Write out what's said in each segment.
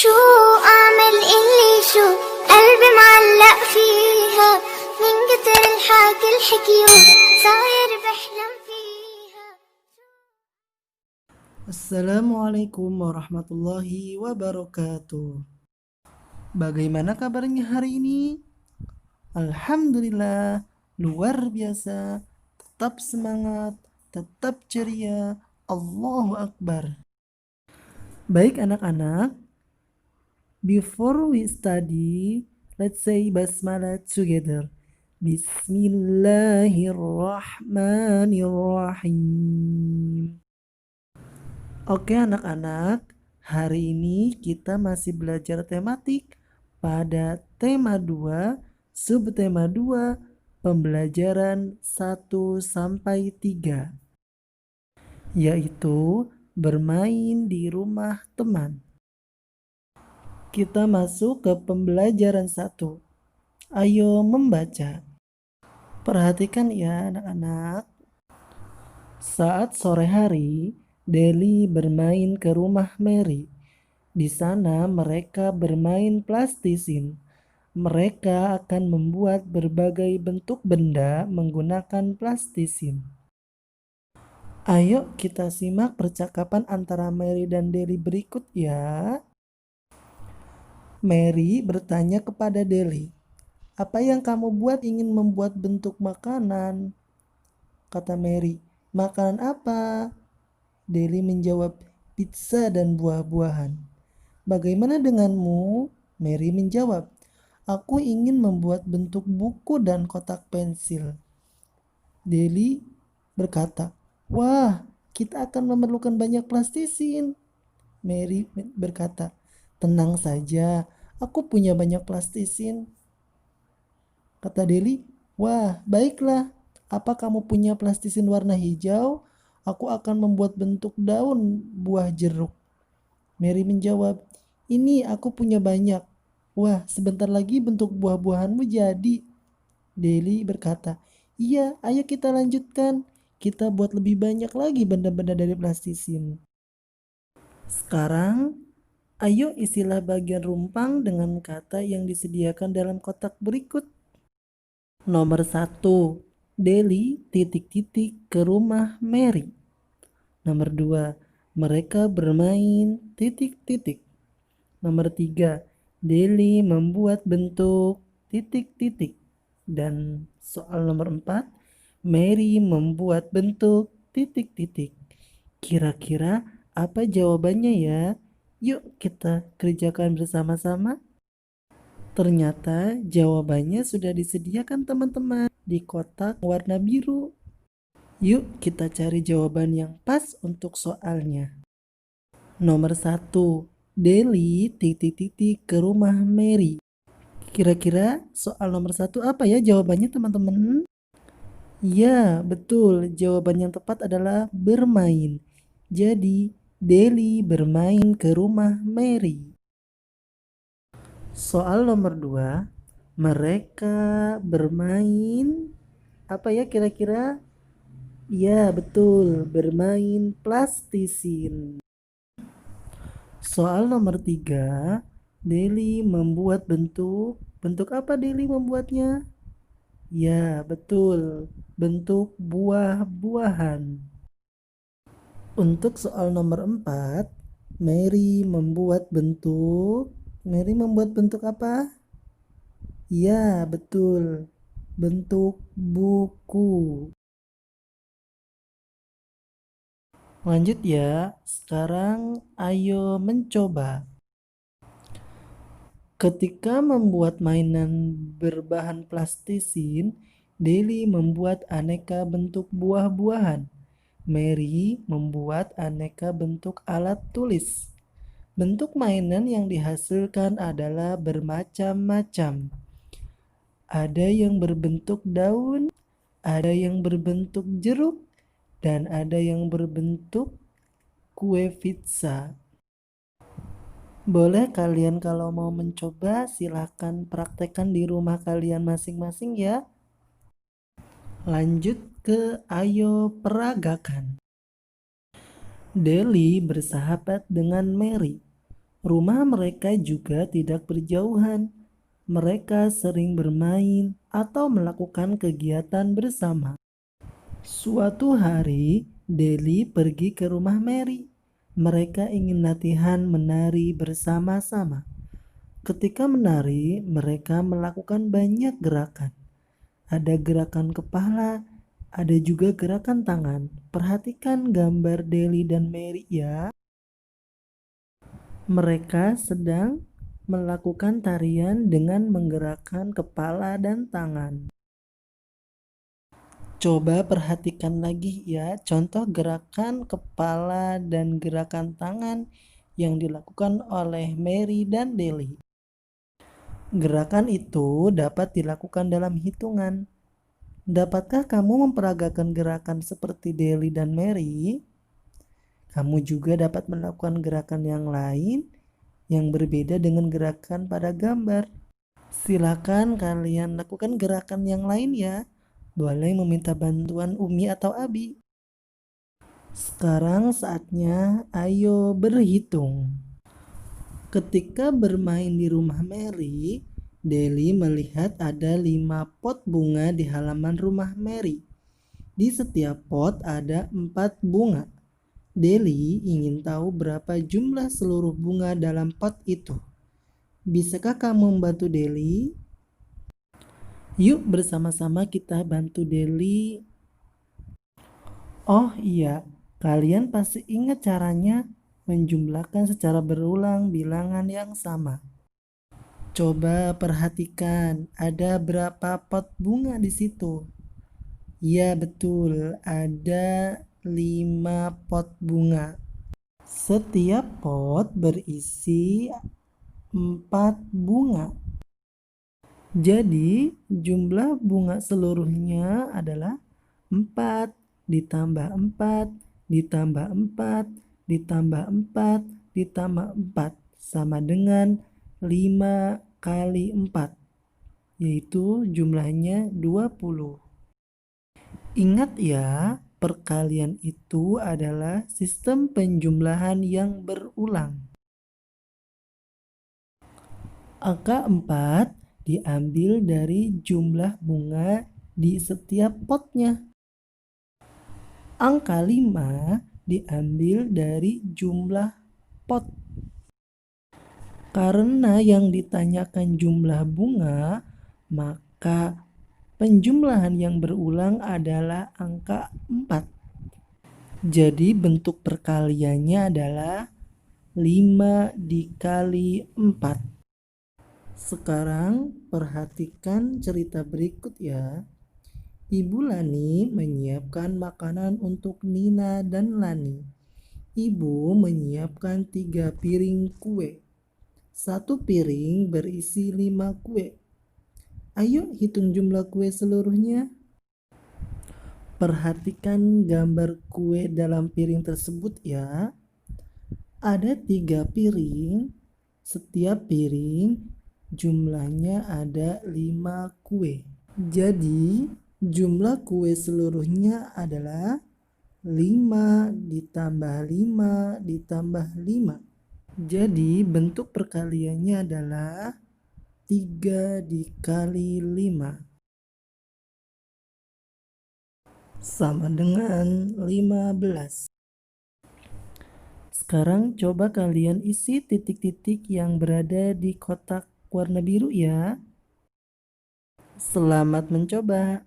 شو أعمل اللي شو قلبي معلق فيها من كتر الحكي الحكيوت صاير بحلم فيها. Assalamualaikum warahmatullahi wabarakatuh. Bagaimana kabarnya hari ini? Alhamdulillah, luar biasa. Tetap semangat, tetap ceria. Allahu Akbar. Baik anak-anak, before we study, let's say basmalah together. Bismillahirrahmanirrahim. Oke anak-anak, hari ini kita masih belajar tematik pada tema 2, subtema 2, pembelajaran 1 sampai 3, yaitu bermain di rumah teman. Kita masuk ke pembelajaran 1. Ayo membaca. Perhatikan ya anak-anak. Saat sore hari, Deli bermain ke rumah Mary. Di sana mereka bermain plastisin. Mereka akan membuat berbagai bentuk benda menggunakan plastisin. Ayo kita simak percakapan antara Mary dan Deli berikut ya. Mary bertanya kepada Deli, "Apa yang kamu buat ingin membuat bentuk makanan?" Kata Mary, "Makanan apa?" Deli menjawab, "Pizza dan buah-buahan." "Bagaimana denganmu?" Mary menjawab, "Aku ingin membuat bentuk buku dan kotak pensil." Deli berkata, "Wah, kita akan memerlukan banyak plastisin." Mary berkata, "Tenang saja, aku punya banyak plastisin." Kata Deli, "Wah, baiklah. Apa kamu punya plastisin warna hijau? Aku akan membuat bentuk daun buah jeruk." Mary menjawab, "Ini aku punya banyak." "Wah, sebentar lagi bentuk buah-buahanmu jadi." Deli berkata, "Iya, ayo kita lanjutkan. Kita buat lebih banyak lagi benda-benda dari plastisin." Sekarang, ayo isilah bagian rumpang dengan kata yang disediakan dalam kotak berikut. Nomor 1, Deli titik-titik ke rumah Mary. Nomor 2, mereka bermain titik-titik. Nomor 3, Deli membuat bentuk titik-titik. Dan soal nomor 4, Mary membuat bentuk titik-titik. Kira-kira apa jawabannya ya? Yuk kita kerjakan bersama-sama. Ternyata jawabannya sudah disediakan teman-teman di kotak warna biru. Yuk kita cari jawaban yang pas untuk soalnya. Nomor 1, Deli titik-titik ke rumah Mary. Kira-kira soal nomor 1 apa ya jawabannya teman-teman? Ya, betul. Jawaban yang tepat adalah bermain. Jadi, Deli bermain ke rumah Mary. Soal nomor 2, mereka bermain apa ya kira-kira? Ya, betul, bermain plastisin. Soal nomor 3, Deli membuat bentuk apa Deli membuatnya? Ya, betul, bentuk buah-buahan. Untuk soal nomor 4, Mary membuat bentuk apa? Ya, betul. Bentuk buku. Lanjut ya. Sekarang ayo mencoba. Ketika membuat mainan berbahan plastisin, Deli membuat aneka bentuk buah-buahan. Mary membuat aneka bentuk alat tulis. Bentuk mainan yang dihasilkan adalah bermacam-macam. Ada yang berbentuk daun, ada yang berbentuk jeruk, dan ada yang berbentuk kue pizza. Boleh kalian kalau mau mencoba silahkan praktekkan di rumah kalian masing-masing ya. Lanjut ke ayo peragakan. Deli bersahabat dengan Mary. Rumah mereka juga tidak berjauhan. Mereka sering bermain atau melakukan kegiatan bersama. Suatu hari, Deli pergi ke rumah Mary. Mereka ingin latihan menari bersama-sama. Ketika menari, mereka melakukan banyak gerakan. Ada gerakan kepala, ada juga gerakan tangan. Perhatikan gambar Deli dan Mary ya. Mereka sedang melakukan tarian dengan menggerakkan kepala dan tangan. Coba perhatikan lagi ya contoh gerakan kepala dan gerakan tangan yang dilakukan oleh Mary dan Deli. Gerakan itu dapat dilakukan dalam hitungan. Dapatkah kamu memperagakan gerakan seperti Deli dan Mary? Kamu juga dapat melakukan gerakan yang lain yang berbeda dengan gerakan pada gambar. Silakan kalian lakukan gerakan yang lain ya. Boleh meminta bantuan Umi atau Abi. Sekarang saatnya ayo berhitung. Ketika bermain di rumah Mary, Deli melihat ada 5 pot bunga di halaman rumah Mary. Di setiap pot ada 4 bunga. Deli ingin tahu berapa jumlah seluruh bunga dalam pot itu. Bisakah kamu membantu Deli? Yuk bersama-sama kita bantu Deli. Oh iya, kalian pasti ingat caranya menjumlahkan secara berulang bilangan yang sama. Coba perhatikan, ada berapa pot bunga di situ? Ya betul, ada 5 pot bunga. Setiap pot berisi 4 bunga. Jadi jumlah bunga seluruhnya adalah 4 ditambah 4 ditambah 4 ditambah 4 ditambah 4 sama dengan 5 kali 4, yaitu jumlahnya 20. Ingat ya, perkalian itu adalah sistem penjumlahan yang berulang. Angka 4 diambil dari jumlah bunga di setiap potnya. Angka 5 diambil dari jumlah pot. Karena yang ditanyakan jumlah bunga, maka penjumlahan yang berulang adalah angka 4. Jadi bentuk perkaliannya adalah 5 dikali 4. Sekarang perhatikan cerita berikut ya. Ibu Lani menyiapkan makanan untuk Nina dan Lani. Ibu menyiapkan 3 piring kue. 1 piring berisi 5 kue. Ayo hitung jumlah kue seluruhnya. Perhatikan gambar kue dalam piring tersebut ya. Ada 3 piring. Setiap piring jumlahnya ada 5 kue. Jadi jumlah kue seluruhnya adalah 5 ditambah 5 ditambah 5. Jadi bentuk perkaliannya adalah 3 dikali 5 sama dengan 15. Sekarang coba kalian isi titik-titik yang berada di kotak warna biru ya. Selamat mencoba.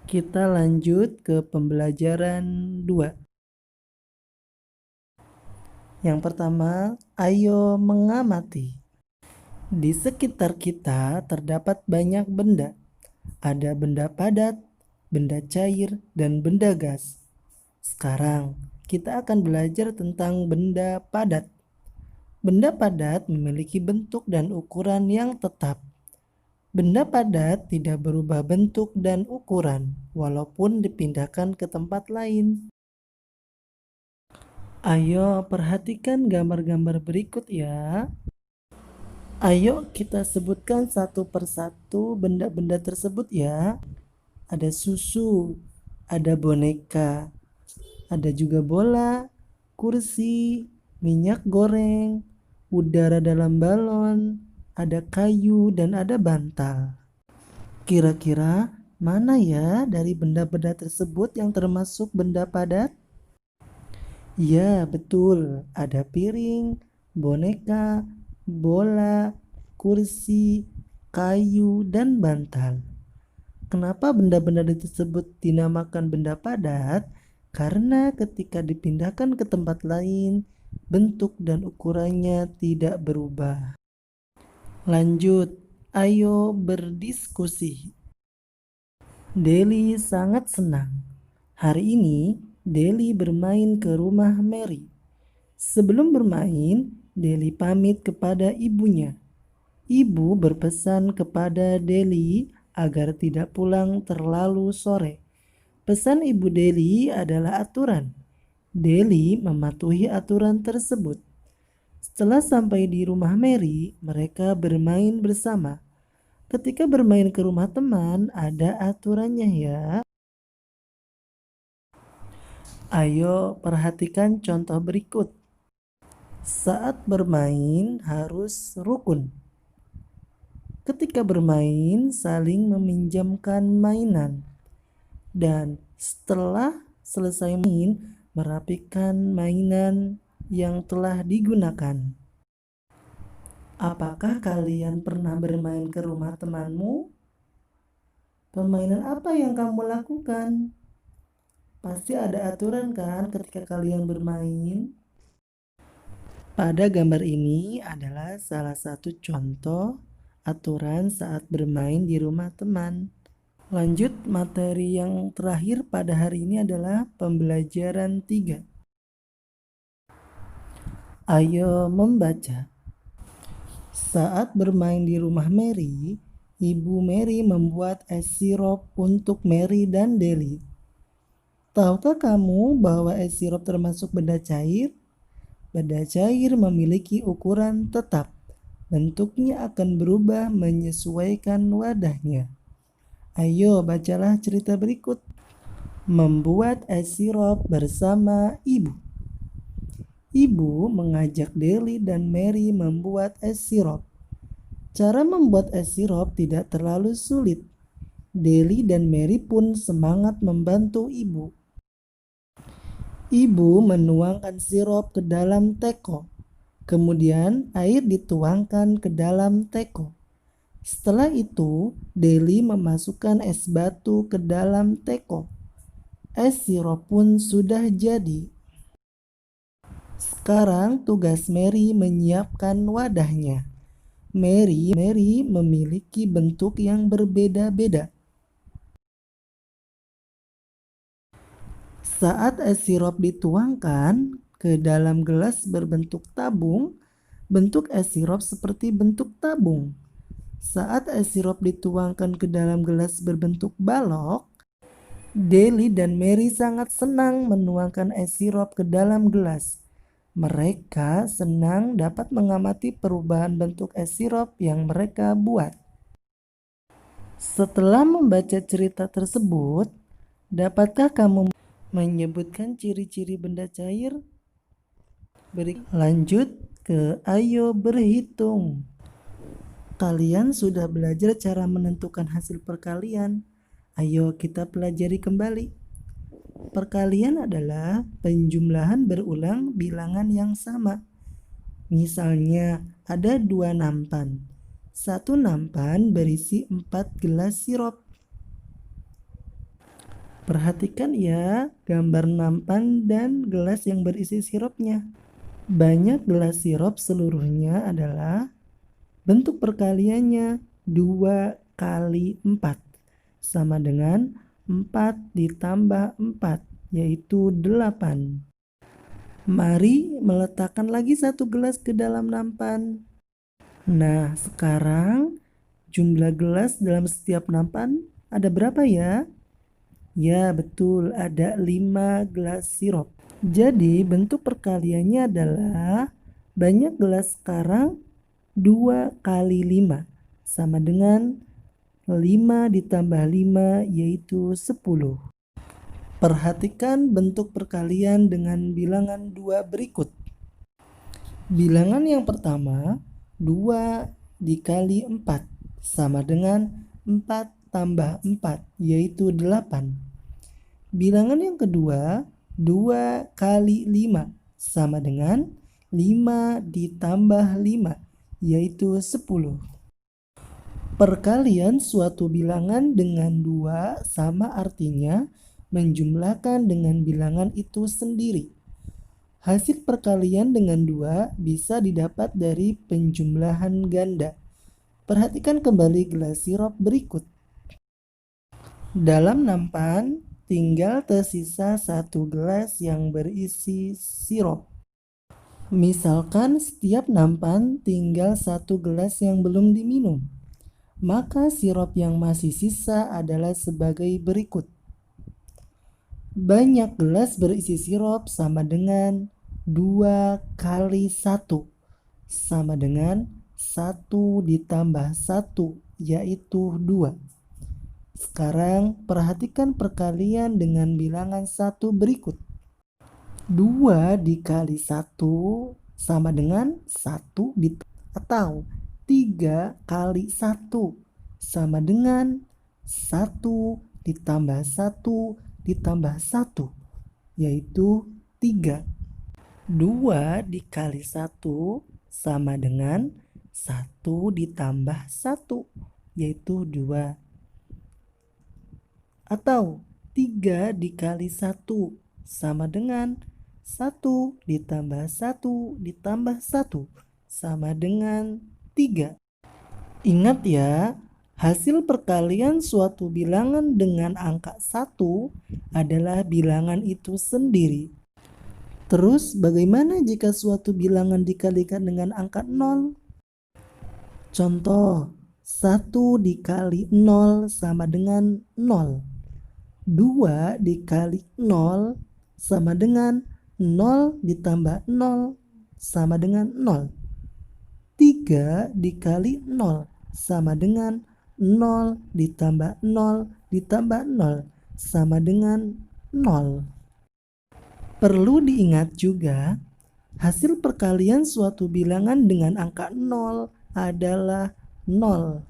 Kita lanjut ke pembelajaran 2. Yang pertama, ayo mengamati. Di sekitar kita terdapat banyak benda. Ada benda padat, benda cair, dan benda gas. Sekarang, kita akan belajar tentang benda padat. Benda padat memiliki bentuk dan ukuran yang tetap. Benda padat tidak berubah bentuk dan ukuran, walaupun dipindahkan ke tempat lain. Ayo perhatikan gambar-gambar berikut ya. Ayo kita sebutkan satu persatu benda-benda tersebut ya. Ada susu, ada boneka, ada juga bola, kursi, minyak goreng, udara dalam balon, ada kayu, dan ada bantal. Kira-kira mana ya dari benda-benda tersebut yang termasuk benda padat? Ya, betul. Ada piring, boneka, bola, kursi, kayu, dan bantal. Kenapa benda-benda tersebut dinamakan benda padat? Karena ketika dipindahkan ke tempat lain, bentuk dan ukurannya tidak berubah. Lanjut, ayo berdiskusi. Deli sangat senang. Hari ini, Deli bermain ke rumah Mary. Sebelum bermain, Deli pamit kepada ibunya. Ibu berpesan kepada Deli agar tidak pulang terlalu sore. Pesan Ibu Deli adalah aturan. Deli mematuhi aturan tersebut. Setelah sampai di rumah Mary, mereka bermain bersama. Ketika bermain ke rumah teman, ada aturannya ya. Ayo perhatikan contoh berikut. Saat bermain harus rukun. Ketika bermain saling meminjamkan mainan. Dan setelah selesai main, merapikan mainan yang telah digunakan. Apakah kalian pernah bermain ke rumah temanmu? Permainan apa yang kamu lakukan? Pasti ada aturan kan ketika kalian bermain? Pada gambar ini adalah salah satu contoh aturan saat bermain di rumah teman. Lanjut, materi yang terakhir pada hari ini adalah pembelajaran 3. Ayo membaca. Saat bermain di rumah Mary, Ibu Mary membuat es sirup untuk Mary dan Deli. Tahukah kamu bahwa es sirup termasuk benda cair? Benda cair memiliki ukuran tetap. Bentuknya akan berubah menyesuaikan wadahnya. Ayo bacalah cerita berikut. Membuat es sirup bersama ibu. Ibu mengajak Deli dan Mary membuat es sirup. Cara membuat es sirup tidak terlalu sulit. Deli dan Mary pun semangat membantu ibu. Ibu menuangkan sirup ke dalam teko. Kemudian air dituangkan ke dalam teko. Setelah itu, Deli memasukkan es batu ke dalam teko. Es sirup pun sudah jadi. Sekarang tugas Mary menyiapkan wadahnya. Mary memiliki bentuk yang berbeda-beda. Saat es sirup dituangkan ke dalam gelas berbentuk tabung, bentuk es sirup seperti bentuk tabung. Saat es sirup dituangkan ke dalam gelas berbentuk balok, Deli dan Mary sangat senang menuangkan es sirup ke dalam gelas. Mereka senang dapat mengamati perubahan bentuk es sirup yang mereka buat. Setelah membaca cerita tersebut, dapatkah kamu menyebutkan ciri-ciri benda cair? Lanjut ke ayo berhitung. Kalian sudah belajar cara menentukan hasil perkalian. Ayo kita pelajari kembali. Perkalian adalah penjumlahan berulang bilangan yang sama. Misalnya ada 2 nampan. Satu nampan berisi 4 gelas sirup. Perhatikan ya gambar nampan dan gelas yang berisi sirupnya. Banyak gelas sirup seluruhnya adalah bentuk perkaliannya 2 kali 4 sama dengan 4 ditambah 4 yaitu 8. Mari meletakkan lagi satu gelas ke dalam nampan. Nah, sekarang jumlah gelas dalam setiap nampan ada berapa ya? Ya, betul, ada 5 gelas sirup. Jadi bentuk perkaliannya adalah banyak gelas sekarang 2 kali 5 sama dengan 5 ditambah 5 yaitu 10. Perhatikan bentuk perkalian dengan bilangan 2 berikut. Bilangan yang pertama, 2 dikali 4 sama dengan 4 tambah 4, yaitu 8. Bilangan yang kedua, 2 kali 5 sama dengan 5 ditambah 5, yaitu 10. Perkalian suatu bilangan dengan 2 sama artinya menjumlahkan dengan bilangan itu sendiri. Hasil perkalian dengan 2 bisa didapat dari penjumlahan ganda. Perhatikan kembali gelas sirup berikut. Dalam nampan, tinggal tersisa 1 gelas yang berisi sirup. Misalkan setiap nampan tinggal 1 gelas yang belum diminum. Maka sirup yang masih sisa adalah sebagai berikut. Banyak gelas berisi sirup sama dengan 2 kali 1 sama dengan 1 ditambah 1, yaitu 2. Sekarang perhatikan perkalian dengan bilangan 1 berikut. 2 dikali 1 sama dengan 1 atau 3 kali 1 sama dengan 1 ditambah 1 ditambah 1, yaitu 3. 2 dikali 1 sama dengan 1 ditambah 1, yaitu 2. Atau 3 dikali 1 sama dengan 1 ditambah 1 ditambah 1 sama dengan 3. Ingat ya, hasil perkalian suatu bilangan dengan angka 1 adalah bilangan itu sendiri. Terus bagaimana jika suatu bilangan dikalikan dengan angka 0? Contoh, 1 dikali 0 sama dengan 0. 2 dikali 0 sama dengan 0 ditambah 0 sama dengan 0. 3 dikali 0 sama dengan 0 ditambah 0 ditambah 0 sama dengan 0. Perlu diingat juga, hasil perkalian suatu bilangan dengan angka 0 adalah 0.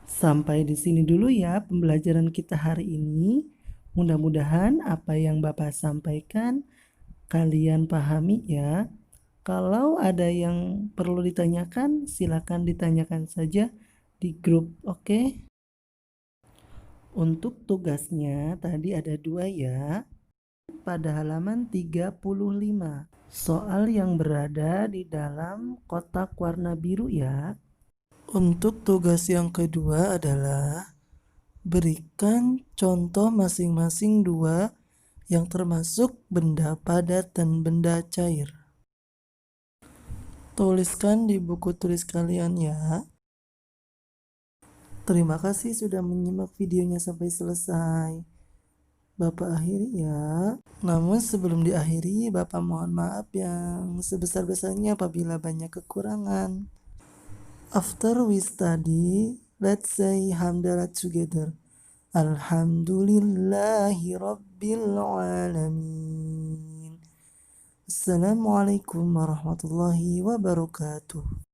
Sampai di sini dulu ya pembelajaran kita hari ini. Mudah-mudahan apa yang Bapak sampaikan kalian pahami ya. Kalau ada yang perlu ditanyakan, silakan ditanyakan saja di grup, oke? Untuk tugasnya tadi ada 2 ya. Pada halaman 35. Soal yang berada di dalam kotak warna biru ya. Untuk tugas yang kedua adalah berikan contoh masing-masing 2 yang termasuk benda padat dan benda cair. Tuliskan di buku tulis kalian ya. Terima kasih sudah menyimak videonya sampai selesai. Bapak akhiri ya. Namun sebelum diakhiri, Bapak mohon maaf yang sebesar-besarnya apabila banyak kekurangan. After we study, let's say hamdalah together. Alhamdulillahi Rabbil Alamin. Assalamualaikum warahmatullahi wabarakatuh.